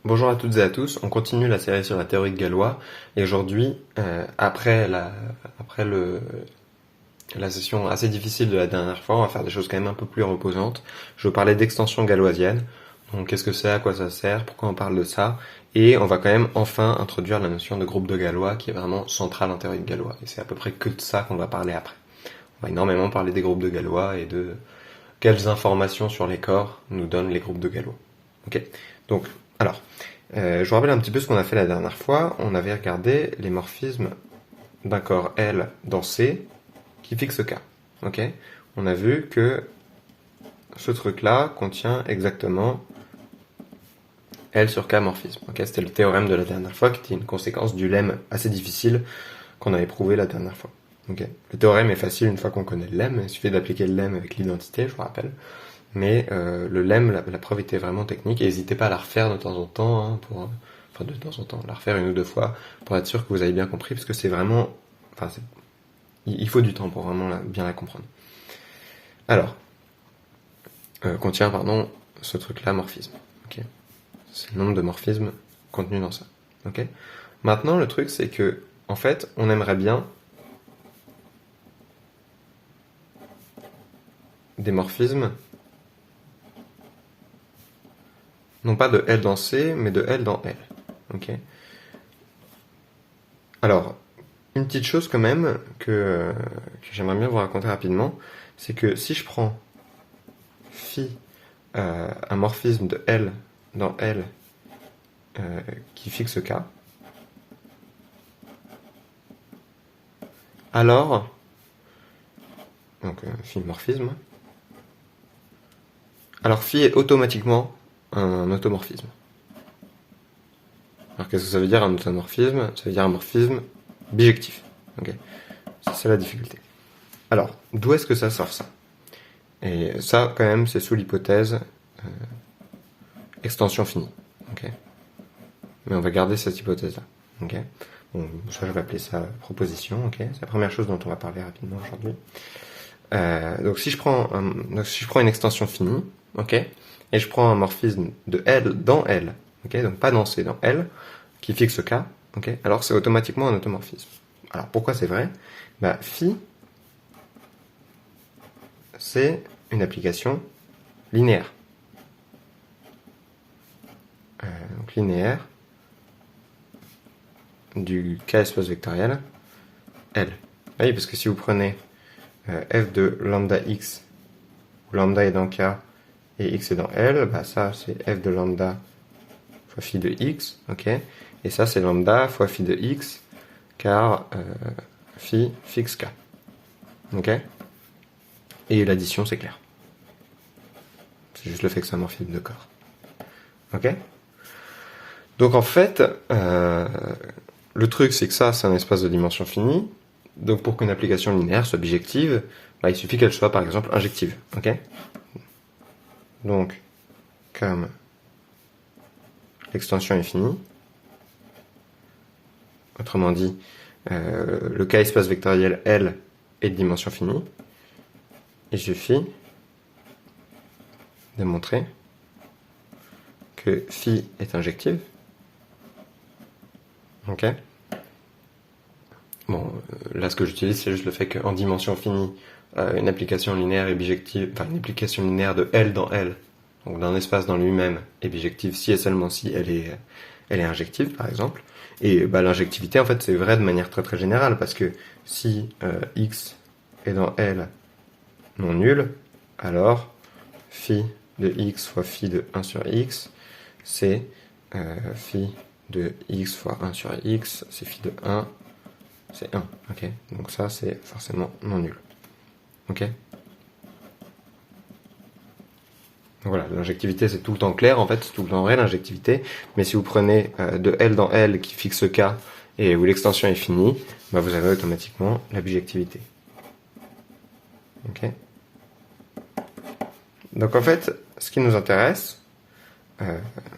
Bonjour à toutes et à tous, on continue la série sur la théorie de Galois et aujourd'hui, la session assez difficile de la dernière fois, on va faire des choses quand même un peu plus reposantes. Je vais parler d'extension galoisienne, donc qu'est-ce que c'est, à quoi ça sert, pourquoi on parle de ça, et on va quand même enfin introduire la notion de groupe de Galois qui est vraiment centrale en théorie de Galois, et c'est à peu près que de ça qu'on va parler après. On va énormément parler des groupes de Galois et de quelles informations sur les corps nous donnent les groupes de Galois. Ok. Donc, alors, je vous rappelle un petit peu ce qu'on a fait la dernière fois. On avait regardé les morphismes d'un corps L dans C qui fixe K. Ok. On a vu que ce truc-là contient exactement L sur K morphisme. Ok. C'était le théorème de la dernière fois qui était une conséquence du lemme assez difficile qu'on avait prouvé la dernière fois. Ok. Le théorème est facile une fois qu'on connaît le lemme. Il suffit d'appliquer le lemme avec l'identité, je vous rappelle. Mais le lemme, la preuve était vraiment technique et n'hésitez pas à la refaire de temps en temps, hein, de temps en temps, la refaire une ou deux fois pour être sûr que vous avez bien compris, parce que c'est vraiment, il faut du temps pour vraiment bien la comprendre. Alors, contient, ce truc-là, morphisme. Okay. C'est le nombre de morphismes contenus dans ça. Okay. Maintenant, le truc, c'est que, en fait, on aimerait bien des morphismes non pas de L dans C, mais de L dans L. Ok. Alors, une petite chose quand même que j'aimerais bien vous raconter rapidement, c'est que si je prends phi, un morphisme de L dans L qui fixe K, alors, donc phi morphisme, alors phi est automatiquement un automorphisme. Alors qu'est-ce que ça veut dire un automorphisme? Ça veut dire un morphisme bijectif. Okay. C'est la difficulté. Alors, d'où est-ce que ça sort ça? Et ça, quand même, c'est sous l'hypothèse extension finie. Okay. Mais on va garder cette hypothèse-là. Okay. Bon, ça, je vais appeler ça proposition. Okay. C'est la première chose dont on va parler rapidement aujourd'hui. Donc si je prends une extension finie, ok, et je prends un morphisme de L dans L, ok, donc pas dans C, dans L, qui fixe K, ok, alors c'est automatiquement un automorphisme. Alors pourquoi c'est vrai? Bah phi, c'est une application linéaire. Donc linéaire du K espace vectoriel L. Oui, parce que si vous prenez f de lambda x, où lambda est dans K et x est dans L, bah ça c'est f de lambda fois phi de x, ok, et ça c'est lambda fois phi de x, car phi fixe K, ok, et l'addition c'est clair. C'est juste le fait que c'est un morphisme de corps, ok. Donc en fait, le truc c'est que ça c'est un espace de dimension finie. Donc pour qu'une application linéaire soit bijective, bah, il suffit qu'elle soit par exemple injective. Ok. Donc, comme l'extension est finie, autrement dit, le K espace vectoriel L est de dimension finie, il suffit de montrer que phi est injective. Ok. Bon, là ce que j'utilise c'est juste le fait qu'en dimension finie, une application linéaire est bijective, enfin une application linéaire de L dans L, donc d'un espace dans lui-même, est bijective si et seulement si elle est injective par exemple. Et bah, l'injectivité en fait c'est vrai de manière très très générale, parce que si x est dans L non nul, alors phi de x fois phi de 1 sur x, c'est phi de x fois 1 sur x, c'est phi de 1, c'est 1, ok. Donc ça, c'est forcément non nul, ok. Donc voilà, l'injectivité, c'est tout le temps clair, en fait, c'est tout le temps vrai, l'injectivité. Mais si vous prenez de L dans L qui fixe K et où l'extension est finie, bah vous avez automatiquement la bijectivité. Ok. Donc en fait, ce qui nous intéresse,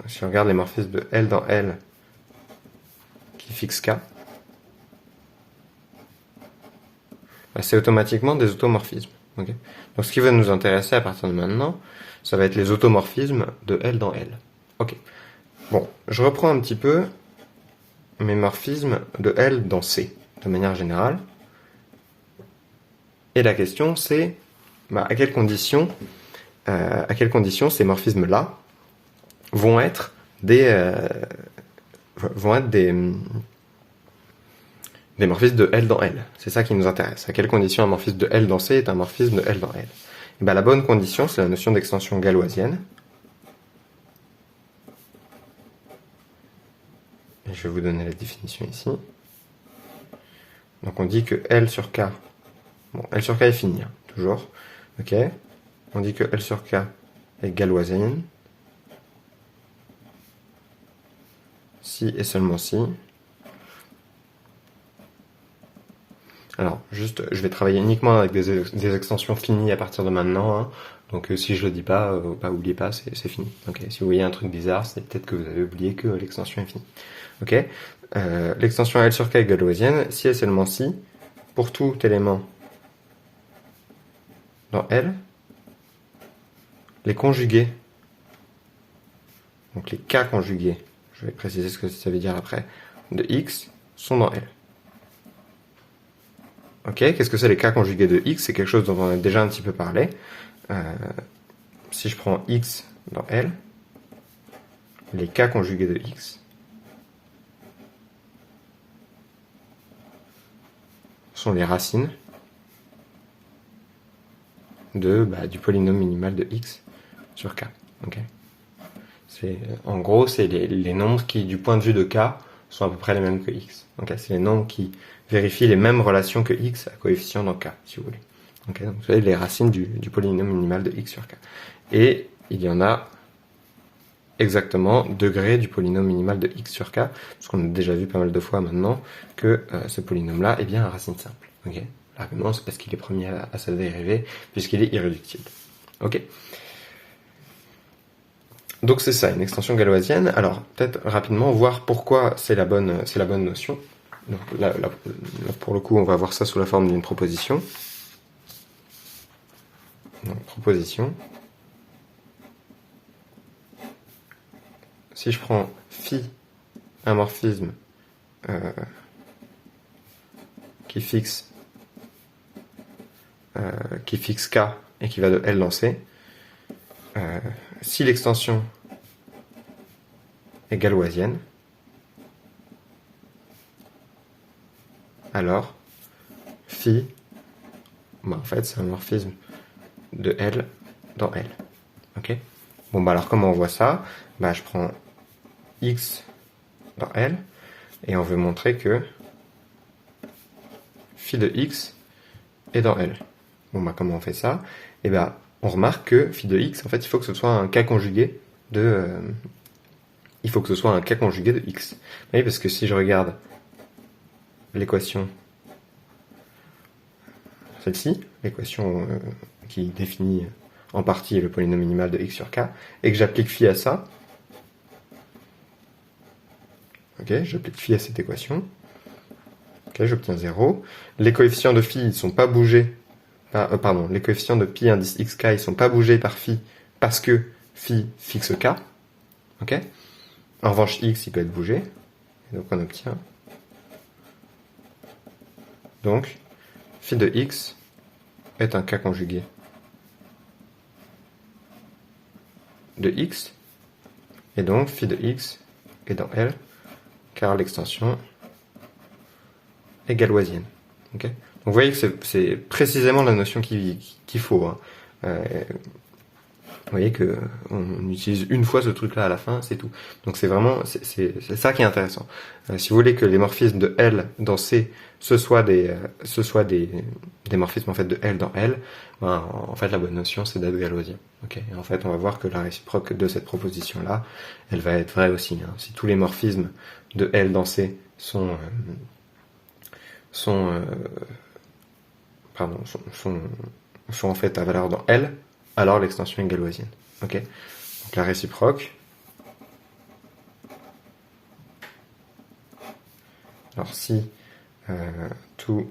si on regarde les morphismes de L dans L qui fixe K, c'est automatiquement des automorphismes. Okay. Donc ce qui va nous intéresser à partir de maintenant, ça va être les automorphismes de L dans L. Ok. Bon, je reprends un petit peu mes morphismes de L dans C, de manière générale. Et la question c'est, à quelles conditions ces morphismes-là vont être des morphismes de L dans L. C'est ça qui nous intéresse. À quelles conditions un morphisme de L dans C est un morphisme de L dans L? Et la bonne condition, c'est la notion d'extension galoisienne. Et je vais vous donner la définition ici. Donc on dit que L sur K, bon, L sur K est fini, hein, toujours, ok. On dit que L sur K est galoisienne, si et seulement si. Alors, juste, je vais travailler uniquement avec des extensions finies à partir de maintenant, hein. Donc si je le dis pas, oubliez pas, c'est fini. Okay. Si vous voyez un truc bizarre, c'est peut-être que vous avez oublié que l'extension est finie. Ok. L'extension L sur K est galoisienne si et seulement si, pour tout élément dans L, les conjugués, donc les K conjugués, je vais préciser ce que ça veut dire après, de X sont dans L. Ok, qu'est-ce que c'est les K conjugués de X? C'est quelque chose dont on a déjà un petit peu parlé. Si je prends X dans L, les K conjugués de X sont les racines du polynôme minimal de X sur K. Okay. En gros, c'est les nombres qui, du point de vue de K, sont à peu près les mêmes que X. Okay. C'est les nombres qui vérifient les mêmes relations que X à coefficient dans K, si vous voulez. Okay. Donc, vous savez, les racines du polynôme minimal de X sur K. Et il y en a exactement degré du polynôme minimal de X sur K, parce qu'on a déjà vu pas mal de fois maintenant que ce polynôme-là est bien à racine simple. Okay. L'argument, c'est parce qu'il est premier à sa dérivée, puisqu'il est irréductible. Ok. Donc c'est ça, une extension galoisienne. Alors, peut-être rapidement voir pourquoi c'est la bonne notion. Donc là, pour le coup, on va voir ça sous la forme d'une proposition. Donc, proposition. Si je prends phi, un morphisme qui fixe K et qui va de L dans C, si l'extension est galoisienne, alors phi, en fait c'est un morphisme de L dans L. Ok. Bon alors comment on voit ça? Je prends X dans L et on veut montrer que phi de X est dans L. Bon comment on fait ça? On remarque que phi de X, en fait, il faut que ce soit un K conjugué de X. Oui, parce que si je regarde l'équation, celle-ci, l'équation qui définit en partie le polynôme minimal de X sur K, et que j'applique phi à ça, ok, j'applique phi à cette équation, ok, j'obtiens 0. Les coefficients de phi, ils ne sont pas bougés. Les coefficients de pi indice xk, ils sont pas bougés par phi parce que phi fixe k. Ok. En revanche, x, il peut être bougé. Et donc, on obtient. Donc, phi de x est un k conjugué de x. Et donc, phi de x est dans L, car l'extension est galoisienne. Ok. Donc vous voyez que c'est précisément la notion qu'il faut. Hein. Vous voyez que on utilise une fois ce truc-là à la fin, c'est tout. Donc c'est vraiment c'est ça qui est intéressant. Si vous voulez que les morphismes de L dans C ce soit des morphismes en fait de L dans L, en fait la bonne notion c'est d'être galoisien. Okay. Et en fait on va voir que la réciproque de cette proposition là, elle va être vraie aussi. Hein. Si tous les morphismes de L dans C sont en fait à valeur dans L, alors l'extension est galoisienne. Ok. Donc la réciproque. Alors si tout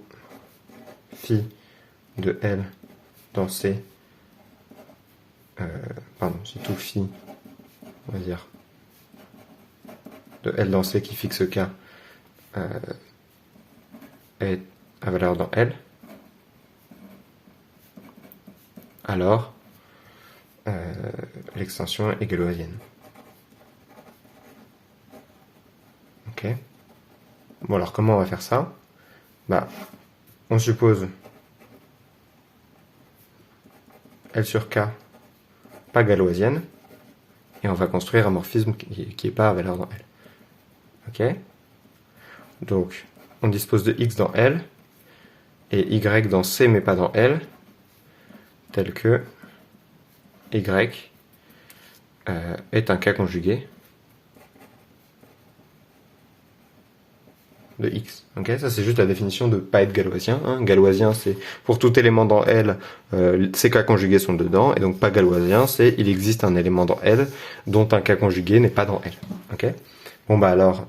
phi de L dans C, si tout phi, on va dire de L dans C qui fixe K est à valeur dans L, alors l'extension est galoisienne. Ok. Bon, alors comment on va faire ça? Bah, on suppose L sur K pas galoisienne, et on va construire un morphisme qui n'est pas à valeur dans L. Ok. Donc, on dispose de X dans L, et Y dans C mais pas dans L, tel que Y est un cas conjugué de X. Ok, ça c'est juste la définition de pas être galoisien. Hein. Galoisien, c'est pour tout élément dans L, ces cas conjugués sont dedans, et donc pas galoisien, c'est il existe un élément dans L dont un cas conjugué n'est pas dans L. Ok. Bon bah alors,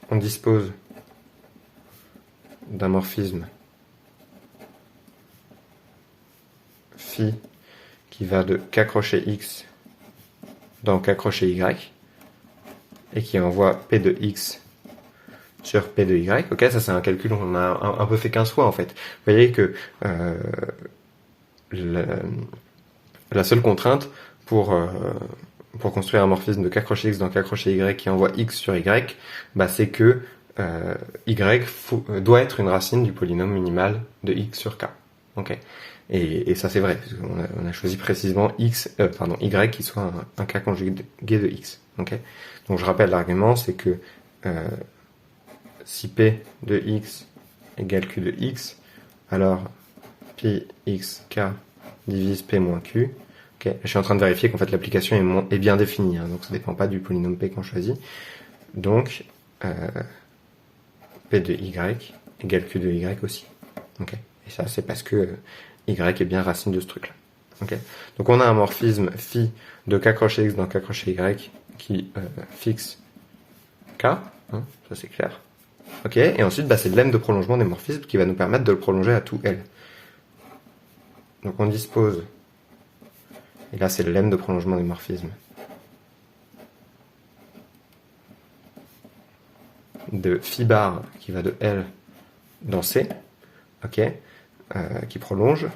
on dispose d'un morphisme phi qui va de K crochet X dans K crochet Y et qui envoie P de X sur P de Y. Ok, ça c'est un calcul qu'on a un peu fait 15 fois en fait. Vous voyez que la seule contrainte pour construire un morphisme de K crochet X dans K crochet Y qui envoie X sur Y, bah, c'est que Y doit être une racine du polynôme minimal de X sur K. Ok. Et ça c'est vrai, on a choisi précisément Y qui soit un cas conjugué de X. Okay. Donc je rappelle l'argument, c'est que si P de X égale Q de X, alors pi x k divise P moins Q. Okay. Je suis en train de vérifier qu'en fait l'application est bien définie, hein, donc ça ne dépend pas du polynôme P qu'on choisit. Donc P de Y égale Q de Y aussi. Okay. Et ça c'est parce que Y est bien racine de ce truc-là. Okay. Donc on a un morphisme phi de K crochet X dans K crochet Y qui fixe K, hein, ça c'est clair. Ok, et ensuite bah, c'est le lemme de prolongement des morphismes qui va nous permettre de le prolonger à tout L. Donc on dispose, et là c'est le lemme de prolongement des morphismes, de phi bar qui va de L dans C, ok, qui prolonge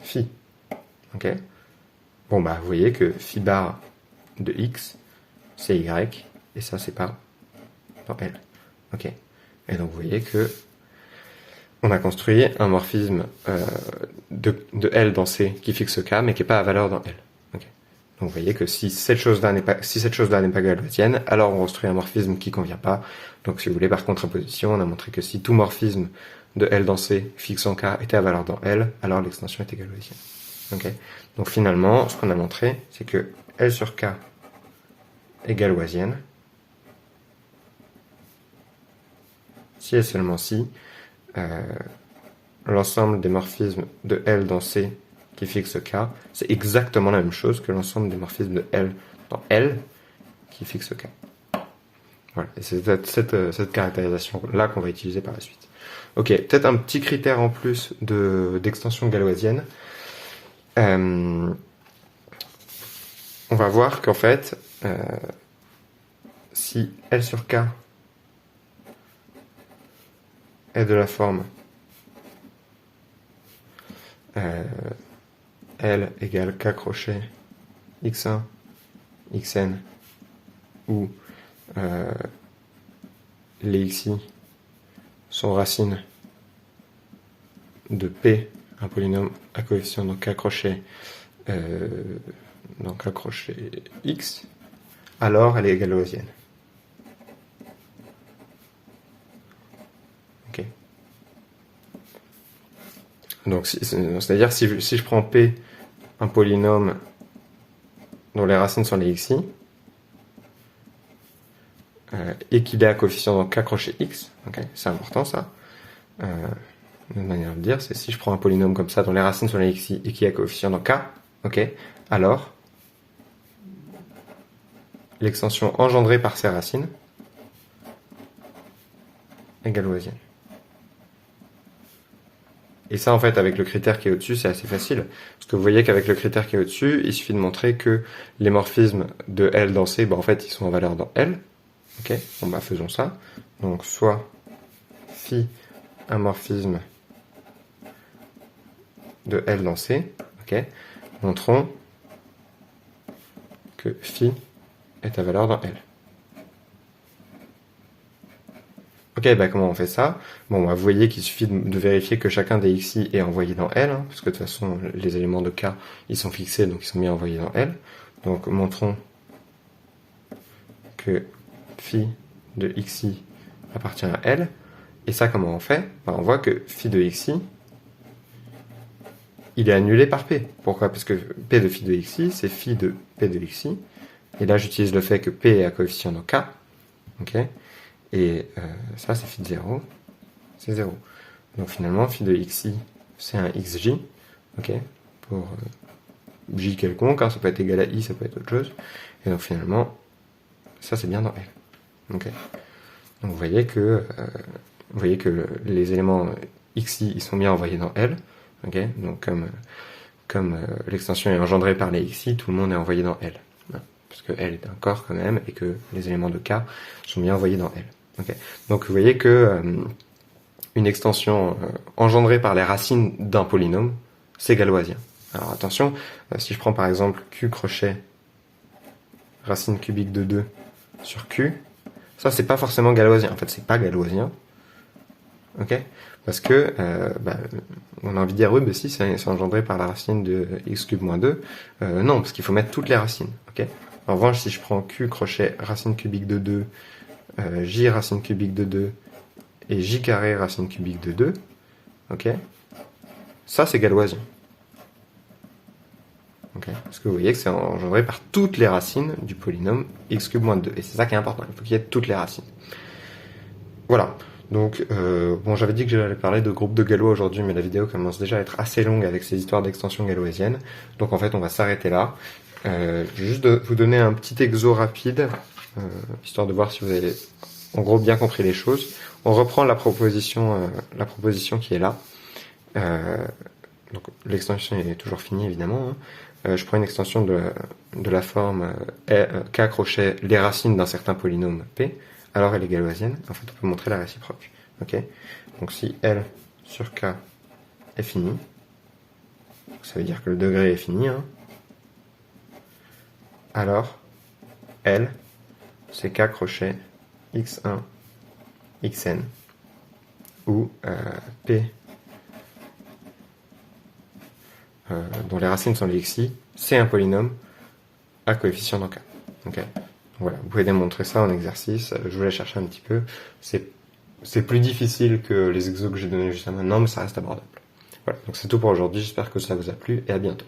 phi. Ok. Bon bah vous voyez que phi bar de X c'est Y et ça c'est pas dans L. Ok. Et donc vous voyez que on a construit un morphisme de L dans C qui fixe K mais qui n'est pas à valeur dans L. Okay. Donc vous voyez que si cette chose-là n'est pas galoisienne, alors on construit un morphisme qui ne convient pas. Donc si vous voulez par contraposition, on a montré que si tout morphisme de L dans C fixant K était à valeur dans L, alors l'extension était galoisienne. Okay. Donc finalement, ce qu'on a montré, c'est que L sur K est galoisienne si et seulement si l'ensemble des morphismes de L dans C qui fixe K, c'est exactement la même chose que l'ensemble des morphismes de L dans L qui fixe K. Voilà, et c'est cette caractérisation-là qu'on va utiliser par la suite. Ok, peut-être un petit critère en plus d'extension galoisienne. On va voir qu'en fait, si L sur K est de la forme L égale K crochet x1, xn, où les xi sont racines de P, un polynôme à coefficient dans K crochet x, alors elle est galoisienne. Ok. Donc c'est-à-dire si je prends P, un polynôme dont les racines sont les xi, et qu'il est à coefficient dans K crochet x, okay, c'est important ça. Une manière de dire, c'est si je prends un polynôme comme ça dont les racines sont les xi et qui est à coefficient dans K, okay, alors l'extension engendrée par ces racines est galoisienne. Et ça, en fait, avec le critère qui est au-dessus, c'est assez facile. Parce que vous voyez qu'avec le critère qui est au-dessus, il suffit de montrer que les morphismes de L dans C, en fait, ils sont en valeur dans L. Ok, bon faisons ça. Donc soit phi un morphisme de L dans C, ok, montrons que phi est à valeur dans L. Ok, comment on fait ça? Bon, vous voyez qu'il suffit de vérifier que chacun des xi est envoyé dans L, hein, parce que de toute façon, les éléments de K, ils sont fixés, donc ils sont bien envoyés dans L. Donc, montrons que phi de xi appartient à L. Et ça, comment on fait? On voit que phi de xi, il est annulé par P. Pourquoi? Parce que P de phi de xi, c'est phi de P de xi. Et là, j'utilise le fait que P est à coefficient dans K. Ok? Et ça, c'est phi de 0. C'est 0. Donc finalement, phi de xi, c'est un xj. Ok? Pour j quelconque. Hein, ça peut être égal à i, ça peut être autre chose. Et donc finalement, ça, c'est bien dans L. Ok? Donc vous voyez que les éléments xi, ils sont bien envoyés dans L. Ok? Donc comme l'extension est engendrée par les xi, tout le monde est envoyé dans L. Parce que L est un corps quand même, et que les éléments de K sont bien envoyés dans L. Okay. Donc vous voyez que une extension engendrée par les racines d'un polynôme, c'est galoisien. Alors attention, si je prends par exemple Q crochet racine cubique de 2 sur Q, ça c'est pas forcément galoisien. En fait, c'est pas galoisien. Ok? Parce que on a envie de dire oui, si, c'est engendré par la racine de x cube moins 2. Non, parce qu'il faut mettre toutes les racines. Ok? En revanche, si je prends Q crochet racine cubique de 2, j racine cubique de 2 et j carré racine cubique de 2, ok, ça c'est galoisien. Okay. Parce que vous voyez que c'est engendré par toutes les racines du polynôme x cube moins 2. Et c'est ça qui est important, il faut qu'il y ait toutes les racines. Voilà. Donc, j'avais dit que j'allais parler de groupe de Galois aujourd'hui, mais la vidéo commence déjà à être assez longue avec ces histoires d'extension galoisienne. Donc en fait, on va s'arrêter là. Juste de vous donner un petit exo rapide, histoire de voir si vous avez en gros bien compris les choses. On reprend la proposition qui est là. Donc l'extension est toujours finie évidemment. Hein. Je prends une extension de la forme K crochet les racines d'un certain polynôme P. Alors elle est galoisienne. En fait, on peut montrer la réciproque. Ok. Donc si L sur K est fini, ça veut dire que le degré est fini. Hein. Alors L, c'est K crochet x1 xn, où P, dont les racines sont les xi, c'est un polynôme à coefficient dans K. Okay. Voilà, vous pouvez démontrer ça en exercice. Je voulais chercher un petit peu. C'est plus difficile que les exos que j'ai donnés juste maintenant, mais ça reste abordable. Voilà, donc c'est tout pour aujourd'hui. J'espère que ça vous a plu et à bientôt.